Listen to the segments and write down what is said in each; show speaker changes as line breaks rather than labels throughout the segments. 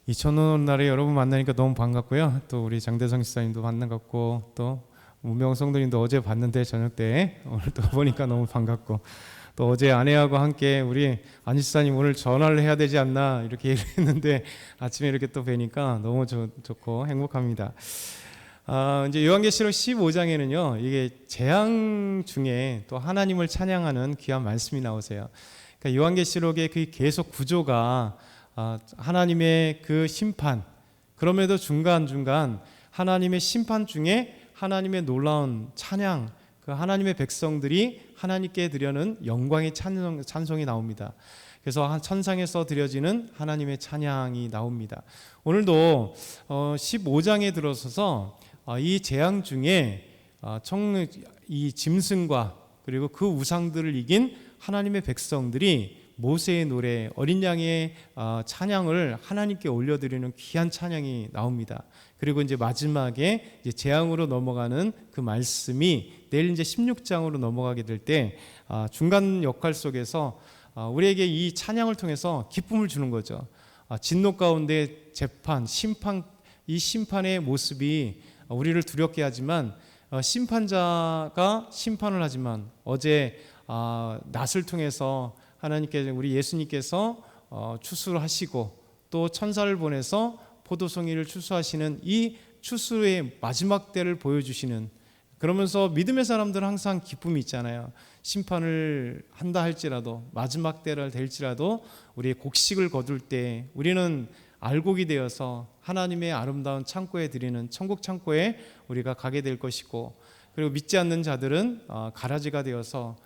2000년 날에 여러분 만나니까 너무 반갑고요. 또 우리 장대성 집사님도 반갑고 또 문명 성도님도 어제 봤는데 저녁 때 오늘 또 보니까 너무 반갑고 또 어제 아내하고 함께 우리 안 집사님 오늘 전화를 해야 되지 않나 이렇게 얘기했는데 아침에 이렇게 또 뵈니까 너무 좋고 행복합니다. 이제 요한계시록 15장에는요 이게 재앙 중에 또 하나님을 찬양하는 귀한 말씀이 나오세요. 그러니까 요한계시록의 그 계속 구조가 하나님의 그 심판, 그럼에도 중간중간 하나님의 심판 중에 하나님의 놀라운 찬양, 그 하나님의 백성들이 하나님께 드려는 영광의 찬송이 나옵니다. 그래서 천상에서 드려지는 하나님의 찬양이 나옵니다. 오늘도 15장에 들어서서 이 재앙 중에 이 짐승과 그리고 그 우상들을 이긴 하나님의 백성들이 모세의 노래, 어린 양의 찬양을 하나님께 올려드리는 귀한 찬양이 나옵니다. 그리고 이제 마지막에 이제 재앙으로 넘어가는 그 말씀이 내일 이제 16장으로 넘어가게 될 때 중간 역할 속에서 우리에게 이 찬양을 통해서 기쁨을 주는 거죠. 진노 가운데 재판, 심판, 이 심판의 모습이 우리를 두렵게 하지만 심판자가 심판을 하지만 어제 낫을 통해서 하나님께서 우리 예수님께서 추수를 하시고 또 천사를 보내서 포도송이를 추수하시는 이 추수의 마지막 때를 보여주시는, 그러면서 믿음의 사람들은 항상 기쁨이 있잖아요. 심판을 한다 할지라도 마지막 때를 될지라도 우리의 곡식을 거둘 때 우리는 알곡이 되어서 하나님의 아름다운 창고에 드리는 천국 창고에 우리가 가게 될 것이고, 그리고 믿지 않는 자들은 가라지가 되어서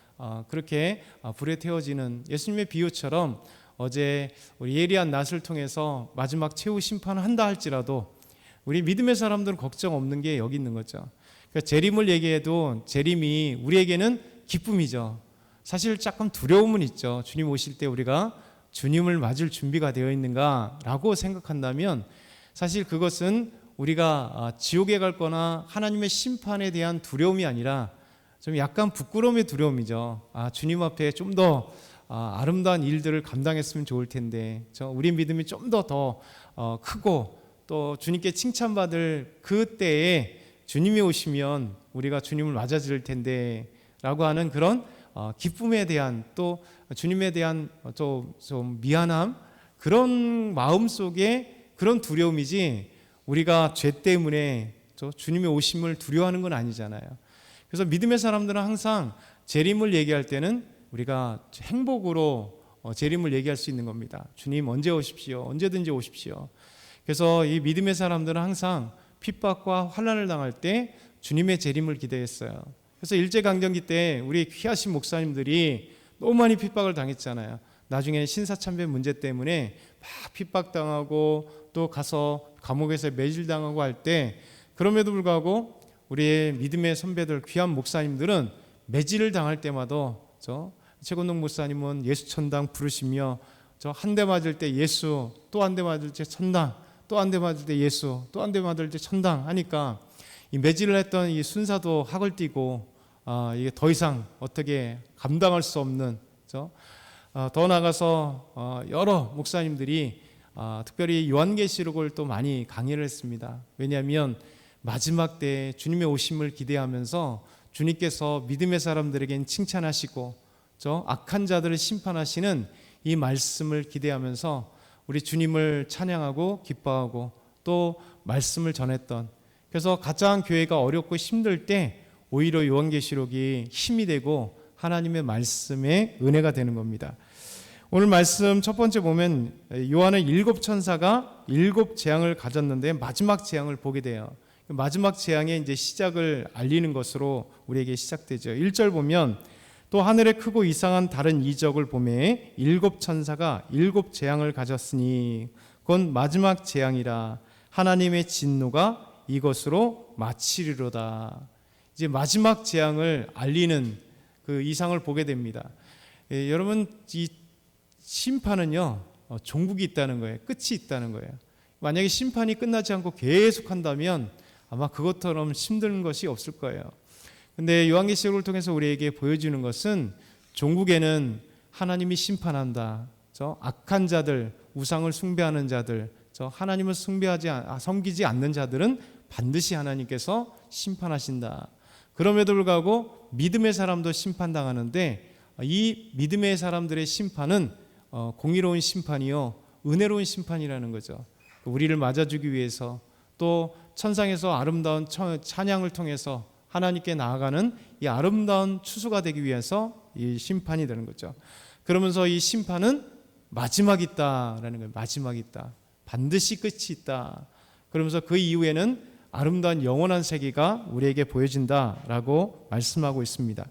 그렇게 불에 태워지는 예수님의 비유처럼 어제 우리 예리한 낫을 통해서 마지막 최후 심판을 한다 할지라도 우리 믿음의 사람들은 걱정 없는 게 여기 있는 거죠. 그러니까 재림을 얘기해도 재림이 우리에게는 기쁨이죠. 사실 조금 두려움은 있죠. 주님 오실 때 우리가 주님을 맞을 준비가 되어 있는가라고 생각한다면 사실 그것은 우리가 지옥에 갈 거나 하나님의 심판에 대한 두려움이 아니라 좀 약간 부끄러움의 두려움이죠. 주님 앞에 좀 더 아름다운 일들을 감당했으면 좋을 텐데, 우리 믿음이 좀 더 크고 또 주님께 칭찬받을 그 때에 주님이 오시면 우리가 주님을 맞아줄 텐데 라고 하는 그런 기쁨에 대한, 또 주님에 대한 좀 미안함, 그런 마음 속에 그런 두려움이지 우리가 죄 때문에 주님의 오심을 두려워하는 건 아니잖아요. 그래서 믿음의 사람들은 항상 재림을 얘기할 때는 우리가 행복으로 재림을 얘기할 수 있는 겁니다. 주님 언제 오십시오, 언제든지 오십시오. 그래서 이 믿음의 사람들은 항상 핍박과 환난을 당할 때 주님의 재림을 기대했어요. 그래서 일제강점기 때 우리 귀하신 목사님들이 너무 많이 핍박을 당했잖아요. 나중에 신사참배 문제 때문에 막 핍박당하고 또 가서 감옥에서 매질당하고 할 때, 그럼에도 불구하고 우리의 믿음의 선배들, 귀한 목사님들은 매질을 당할 때마다 최건동 목사님은 예수 천당 부르시며 한 대 맞을 때 예수, 또 한 대 맞을 때 천당, 또 한 대 맞을 때 예수, 또 한 대 맞을 때 천당 하니까 이 매질을 했던 이 순사도 학을 띠고 이게 더 이상 어떻게 감당할 수 없는, 더 나아가서 여러 목사님들이 특별히 요한계시록을 또 많이 강의를 했습니다. 왜냐하면 마지막 때 주님의 오심을 기대하면서 주님께서 믿음의 사람들에겐 칭찬하시고 악한 자들을 심판하시는 이 말씀을 기대하면서 우리 주님을 찬양하고 기뻐하고 또 말씀을 전했던, 그래서 가장 교회가 어렵고 힘들 때 오히려 요한계시록이 힘이 되고 하나님의 말씀의 은혜가 되는 겁니다. 오늘 말씀 첫 번째 보면 요한의 7 천사가 7 재앙을 가졌는데 마지막 재앙을 보게 돼요. 마지막 재앙의 이제 시작을 알리는 것으로 우리에게 시작되죠. 1절 보면 또 하늘에 크고 이상한 다른 이적을 보매 7 천사가 7 재앙을 가졌으니 그건 마지막 재앙이라 하나님의 진노가 이것으로 마치리로다. 이제 마지막 재앙을 알리는 그 이상을 보게 됩니다. 여러분, 이 심판은요 종국이 있다는 거예요. 끝이 있다는 거예요. 만약에 심판이 끝나지 않고 계속 한다면 아마 그것처럼 힘든 것이 없을 거예요. 근데 요한계시록을 통해서 우리에게 보여주는 것은 종국에는 하나님이 심판한다. 악한 자들, 우상을 숭배하는 자들, 하나님을 섬기지 않는 자들은 반드시 하나님께서 심판하신다. 그럼에도 불구하고 믿음의 사람도 심판당하는데 이 믿음의 사람들의 심판은 공의로운 심판이요 은혜로운 심판이라는 거죠. 우리를 맞아주기 위해서 또 천상에서 아름다운 찬양을 통해서 하나님께 나아가는 이 아름다운 추수가 되기 위해서 이 심판이 되는 거죠. 그러면서 이 심판은 마지막이 있다라는 거예요. 마지막이 있다. 반드시 끝이 있다. 그러면서 그 이후에는 아름다운 영원한 세계가 우리에게 보여진다라고 말씀하고 있습니다.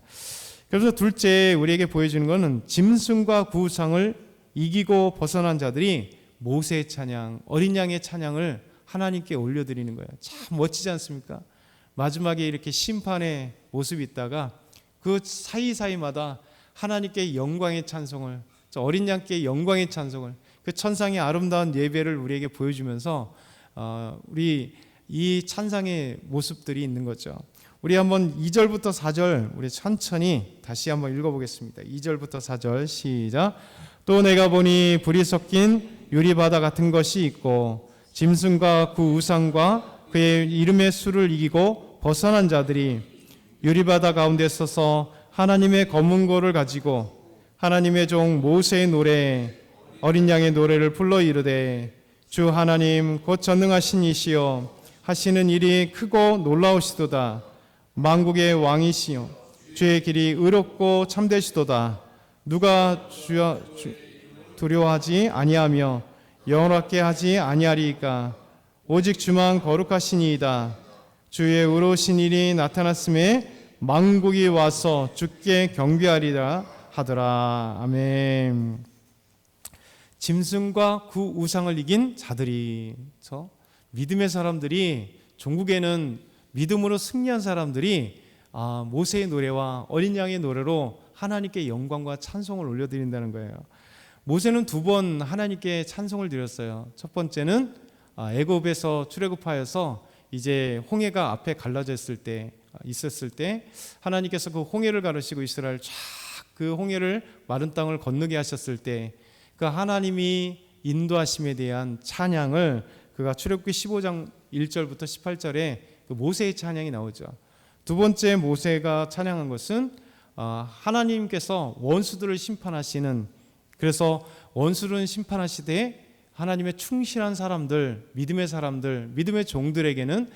그래서 둘째 우리에게 보여주는 것은 짐승과 구우상을 이기고 벗어난 자들이 모세의 찬양, 어린 양의 찬양을 하나님께 올려드리는 거예요. 참 멋지지 않습니까? 마지막에 이렇게 심판의 모습이 있다가 그 사이사이마다 하나님께 영광의 찬송을, 어린 양께 영광의 찬송을, 그 천상의 아름다운 예배를 우리에게 보여주면서 우리 이 찬상의 모습들이 있는 거죠. 우리 한번 2절부터 4절 우리 천천히 다시 한번 읽어보겠습니다. 2절부터 4절 시작. 또 내가 보니 불이 섞인 유리바다 같은 것이 있고 짐승과 그 우상과 그의 이름의 수를 이기고 벗어난 자들이 유리바다 가운데 서서 하나님의 검은 고를 가지고 하나님의 종 모세의 노래 어린 양의 노래를 불러 이르되 주 하나님 곧 전능하신 이시여 하시는 일이 크고 놀라우시도다. 만국의 왕이시여 주의 길이 의롭고 참되시도다. 누가 주여 두려워하지 아니하며 영원하게 하지 아니하리이까. 오직 주만 거룩하시니이다. 주의 의로우신 일이 나타났음에 만국이 와서 주께 경배하리라 하더라. 아멘. 짐승과 그 우상을 이긴 자들이, 믿음의 사람들이, 종국에는 믿음으로 승리한 사람들이 모세의 노래와 어린 양의 노래로 하나님께 영광과 찬송을 올려드린다는 거예요. 모세는 2번 하나님께 찬송을 드렸어요. 첫 번째는 애굽에서 출애굽하여서 이제 홍해가 앞에 갈라져 있었을 때 하나님께서 그 홍해를 가르시고 이스라엘 쫙 그 홍해를 마른 땅을 건너게 하셨을 때 그 하나님이 인도하심에 대한 찬양을 그가 출애굽기 15장 1절부터 18절에 그 모세의 찬양이 나오죠. 두 번째 모세가 찬양한 것은 하나님께서 원수들을 심판하시는, 그래서 원수를 심판하시되 하나님의 충실한 사람들, 믿음의 종들에게는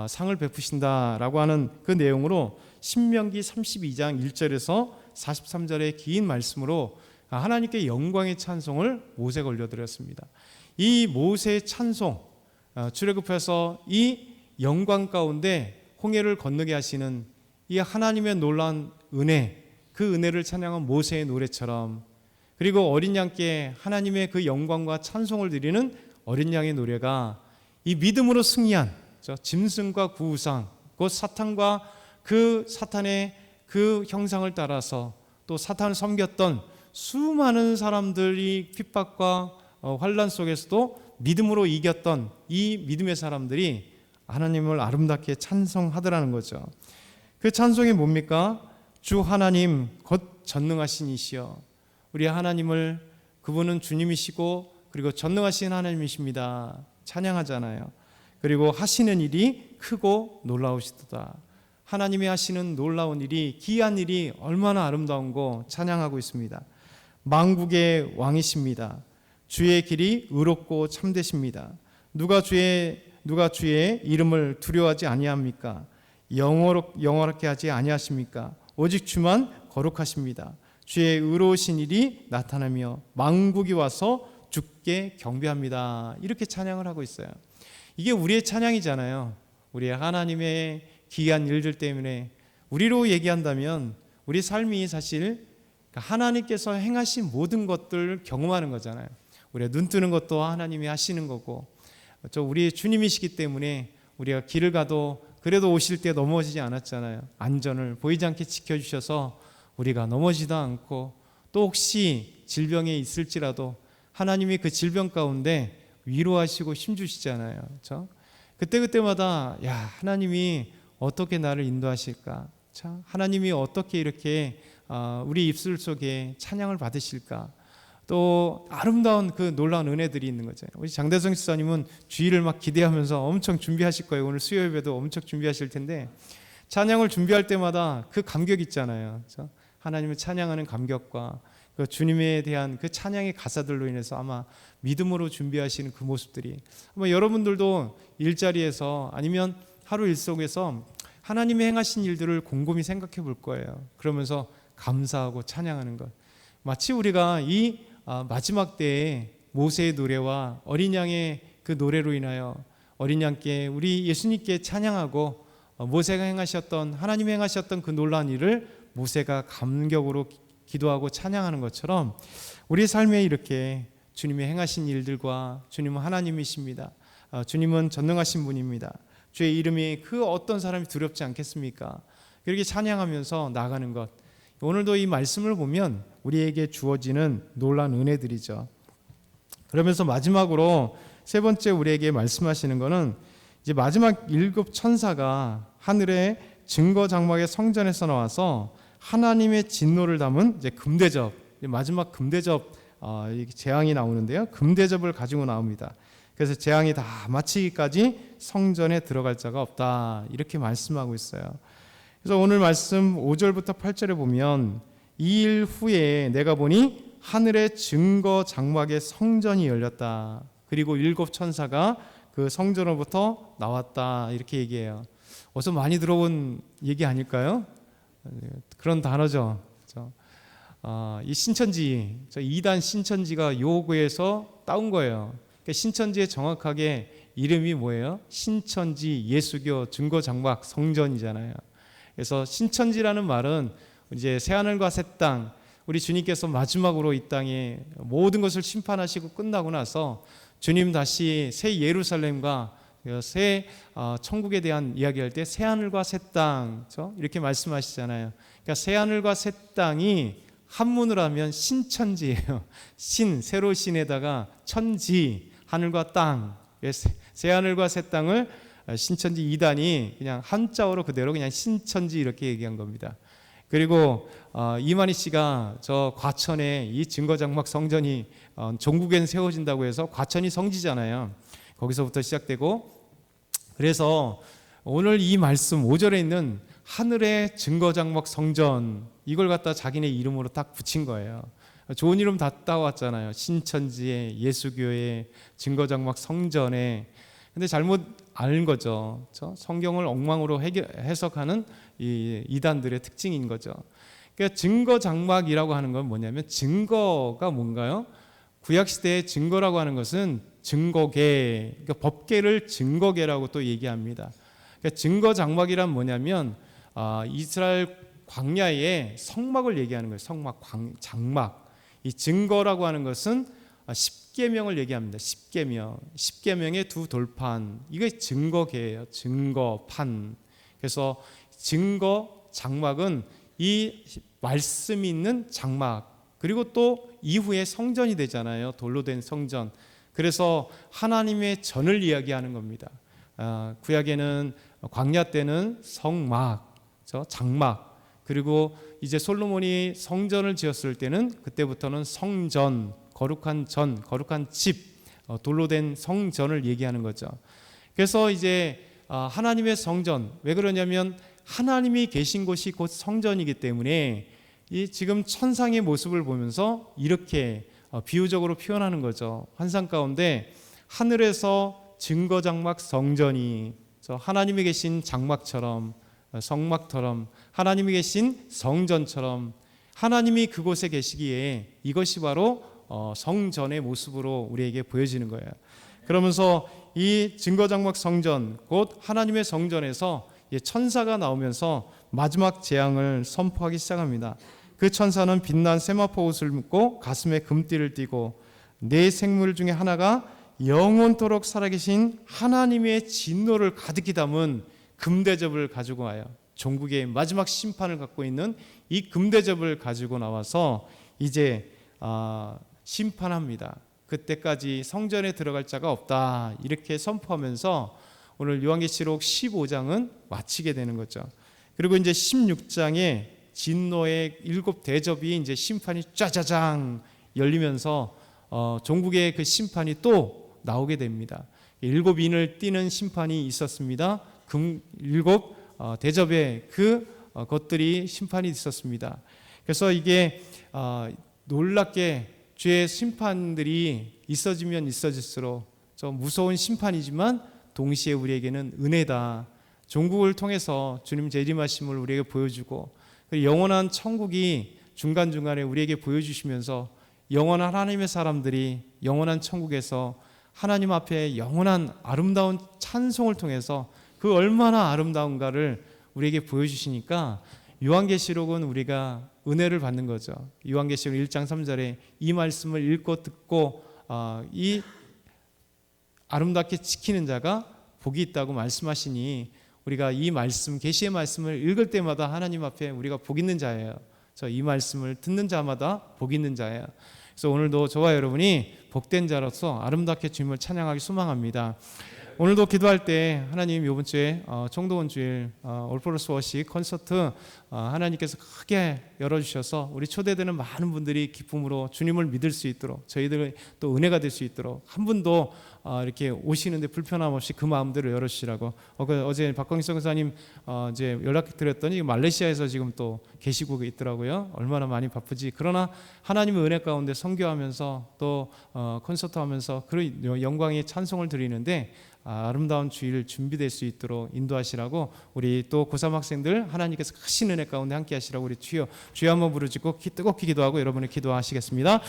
상을 베푸신다라고 하는 그 내용으로 신명기 32장 1절에서 43절의 긴 말씀으로 하나님께 영광의 찬송을 모세가 올려드렸습니다. 이 모세의 찬송, 출애굽해서 이 영광 가운데 홍해를 건너게 하시는 이 하나님의 놀라운 은혜, 그 은혜를 찬양한 모세의 노래처럼, 그리고 어린 양께 하나님의 그 영광과 찬송을 드리는 어린 양의 노래가 이 믿음으로 승리한 짐승과 그 우상, 곧 사탄과 그 사탄의 그 형상을 따라서 또 사탄을 섬겼던 수많은 사람들이 핍박과 환난 속에서도 믿음으로 이겼던 이 믿음의 사람들이 하나님을 아름답게 찬송하더라는 거죠. 그 찬송이 뭡니까? 주 하나님 곧 전능하신 이시여. 우리 하나님을, 그분은 주님이시고 그리고 전능하신 하나님이십니다. 찬양하잖아요. 그리고 하시는 일이 크고 놀라우시도다. 하나님이 하시는 놀라운 일이, 기이한 일이 얼마나 아름다운고 찬양하고 있습니다. 만국의 왕이십니다. 주의 길이 의롭고 참되십니다. 누가 주의 이름을 두려워하지 아니합니까? 영원하게 하지 아니하십니까? 오직 주만 거룩하십니다. 주의 의로우신 일이 나타나며 만국이 와서 주께 경배합니다. 이렇게 찬양을 하고 있어요. 이게 우리의 찬양이잖아요. 우리의 하나님의 기이한 일들 때문에, 우리로 얘기한다면 우리 삶이 사실 하나님께서 행하신 모든 것들을 경험하는 거잖아요. 우리가 눈 뜨는 것도 하나님이 하시는 거고, 우리 주님이시기 때문에 우리가 길을 가도 그래도 오실 때 넘어지지 않았잖아요. 안전을 보이지 않게 지켜주셔서 우리가 넘어지도 않고, 또 혹시 질병에 있을지라도 하나님이 그 질병 가운데 위로하시고 힘주시잖아요. 그렇죠? 그때마다 하나님이 어떻게 나를 인도하실까? 하나님이 어떻게 이렇게 우리 입술 속에 찬양을 받으실까? 또 아름다운 그 놀라운 은혜들이 있는 거죠. 우리 장대성 집사님은 주일을 막 기대하면서 엄청 준비하실 거예요. 오늘 수요 예배도 엄청 준비하실 텐데 찬양을 준비할 때마다 그 감격 있잖아요. 그렇죠? 하나님을 찬양하는 감격과 그 주님에 대한 그 찬양의 가사들로 인해서 아마 믿음으로 준비하시는 그 모습들이 아마 여러분들도 일자리에서 아니면 하루 일 속에서 하나님이 행하신 일들을 곰곰이 생각해 볼 거예요. 그러면서 감사하고 찬양하는 것. 마치 우리가 이 마지막 때에 모세의 노래와 어린 양의 그 노래로 인하여 어린 양께 우리 예수님께 찬양하고 모세가 행하셨던 하나님이 행하셨던 그 놀라운 일을 모세가 감격으로 기도하고 찬양하는 것처럼 우리 삶에 이렇게 주님이 행하신 일들과 주님은 하나님이십니다. 주님은 전능하신 분입니다. 주의 이름이 그 어떤 사람이 두렵지 않겠습니까? 그렇게 찬양하면서 나가는 것. 오늘도 이 말씀을 보면 우리에게 주어지는 놀라운 은혜들이죠. 그러면서 마지막으로 세 번째 우리에게 말씀하시는 것은 이제 마지막 7 천사가 하늘의 증거 장막의 성전에서 나와서 하나님의 진노를 담은 이제 금대접, 마지막 금대접 재앙이 나오는데요. 금대접을 가지고 나옵니다. 그래서 재앙이 다 마치기까지 성전에 들어갈 자가 없다 이렇게 말씀하고 있어요. 그래서 오늘 말씀 5절부터 8절에 보면 이 일 후에 내가 보니 하늘의 증거 장막의 성전이 열렸다. 그리고 7 천사가 그 성전으로부터 나왔다 이렇게 얘기해요. 어서 많이 들어본 얘기 아닐까요? 그런 단어죠. 이 신천지, 2단 신천지가 요구에서 따온 거예요. 그러니까 신천지의 정확하게 이름이 뭐예요? 신천지 예수교 증거 장막 성전이잖아요. 그래서 신천지라는 말은 이제 새하늘과 새 땅, 우리 주님께서 마지막으로 이 땅에 모든 것을 심판하시고 끝나고 나서 주님 다시 새 예루살렘과 새 천국에 대한 이야기할 때 새하늘과 새 땅, 이렇게 말씀하시잖아요. 그러니까 새하늘과 새 땅이 한문으로 하면 신천지예요. 신, 새로 신에다가 천지, 하늘과 땅, 새하늘과 새 땅을 신천지 2단이 그냥 한자어로 그대로 그냥 신천지 이렇게 얘기한 겁니다. 그리고 이만희 씨가 저 과천에 이 증거장막 성전이 전국엔 세워진다고 해서 과천이 성지잖아요. 거기서부터 시작되고, 그래서 오늘 이 말씀 5절에 있는 하늘의 증거장막 성전, 이걸 갖다 자기네 이름으로 딱 붙인 거예요. 좋은 이름 다 따왔잖아요. 신천지에, 예수교회, 증거장막 성전에. 근데 잘못 알 거죠. 성경을 엉망으로 해석하는 이 이단들의 특징인 거죠. 그러니까 증거장막이라고 하는 건 뭐냐면, 증거가 뭔가요? 구약시대의 증거라고 하는 것은 증거계, 그러니까 법계를 증거계라고 또 얘기합니다. 그러니까 증거장막이란 뭐냐면 이스라엘 광야의 성막을 얘기하는 거예요. 성막, 장막. 이 증거라고 하는 것은 10계명을 얘기합니다. 10계명. 10계명의 두 돌판. 이게 증거계예요. 증거판. 그래서 증거 장막은 이 말씀이 있는 장막. 그리고 또 이후에 성전이 되잖아요. 돌로 된 성전. 그래서 하나님의 전을 이야기하는 겁니다. 구약에는 광야 때는 성막, 장막. 그리고 이제 솔로몬이 성전을 지었을 때는 그때부터는 성전, 거룩한 전, 거룩한 집, 돌로 된 성전을 얘기하는 거죠. 그래서 이제 하나님의 성전, 왜 그러냐면 하나님이 계신 곳이 곧 성전이기 때문에 이 지금 천상의 모습을 보면서 이렇게 비유적으로 표현하는 거죠. 환상 가운데 하늘에서 증거장막 성전이 하나님이 계신 장막처럼, 성막처럼, 하나님이 계신 성전처럼 하나님이 그곳에 계시기에 이것이 바로 성전의 모습으로 우리에게 보여지는 거예요. 그러면서 이 증거장막 성전, 곧 하나님의 성전에서 천사가 나오면서 마지막 재앙을 선포하기 시작합니다. 그 천사는 빛난 세마포 옷을 입고 가슴에 금띠를 띠고 네 생물 중에 하나가 영원토록 살아계신 하나님의 진노를 가득히 담은 금대접을 가지고 와요. 종국의 마지막 심판을 갖고 있는 이 금대접을 가지고 나와서 이제 심판합니다. 그때까지 성전에 들어갈 자가 없다 이렇게 선포하면서 오늘 요한계시록 15장은 마치게 되는 거죠. 그리고 이제 16장에 진노의 7 대접이 이제 심판이 짜자장 열리면서 종국의 그 심판이 또 나오게 됩니다. 7인을 띠는 심판이 있었습니다. 일곱 대접의 그 것들이 심판이 있었습니다. 그래서 이게 놀랍게 주의 심판들이 있어지면 있어질수록 좀 무서운 심판이지만 동시에 우리에게는 은혜다. 종국을 통해서 주님 재림하심을 우리에게 보여주고 영원한 천국이 중간중간에 우리에게 보여주시면서 영원한 하나님의 사람들이 영원한 천국에서 하나님 앞에 영원한 아름다운 찬송을 통해서 그 얼마나 아름다운가를 우리에게 보여주시니까 요한계시록은 우리가 은혜를 받는 거죠. 요한계시록 1장 3절에 이 말씀을 읽고 듣고 이 아름답게 지키는 자가 복이 있다고 말씀하시니 우리가 이 말씀, 계시의 말씀을 읽을 때마다 하나님 앞에 우리가 복 있는 자예요. 이 말씀을 듣는 자마다 복 있는 자예요. 그래서 오늘도 저와 여러분이 복된 자로서 아름답게 주님을 찬양하기 소망합니다. 오늘도 기도할 때 하나님 이번 주에 총동원 주일 올포러스 워십 콘서트 하나님께서 크게 열어주셔서 우리 초대되는 많은 분들이 기쁨으로 주님을 믿을 수 있도록 저희들 또 은혜가 될 수 있도록 한 분도 이렇게 오시는데 불편함 없이 그 마음대로 열어주시라고 어제 박광희 선교사님 이제 연락드렸더니 말레이시아에서 지금 또 계시고 있더라고요. 얼마나 많이 바쁘지. 그러나 하나님의 은혜 가운데 선교하면서 또 콘서트 하면서 그런 영광의 찬송을 드리는데 아름다운 주일 준비될 수 있도록 인도하시라고 우리 또 고3 학생들 하나님께서 크신 은혜 가운데 함께 하시라고 우리 주여 한번 부르짖고 뜨겁게 기도하고 여러분이 기도하시겠습니다.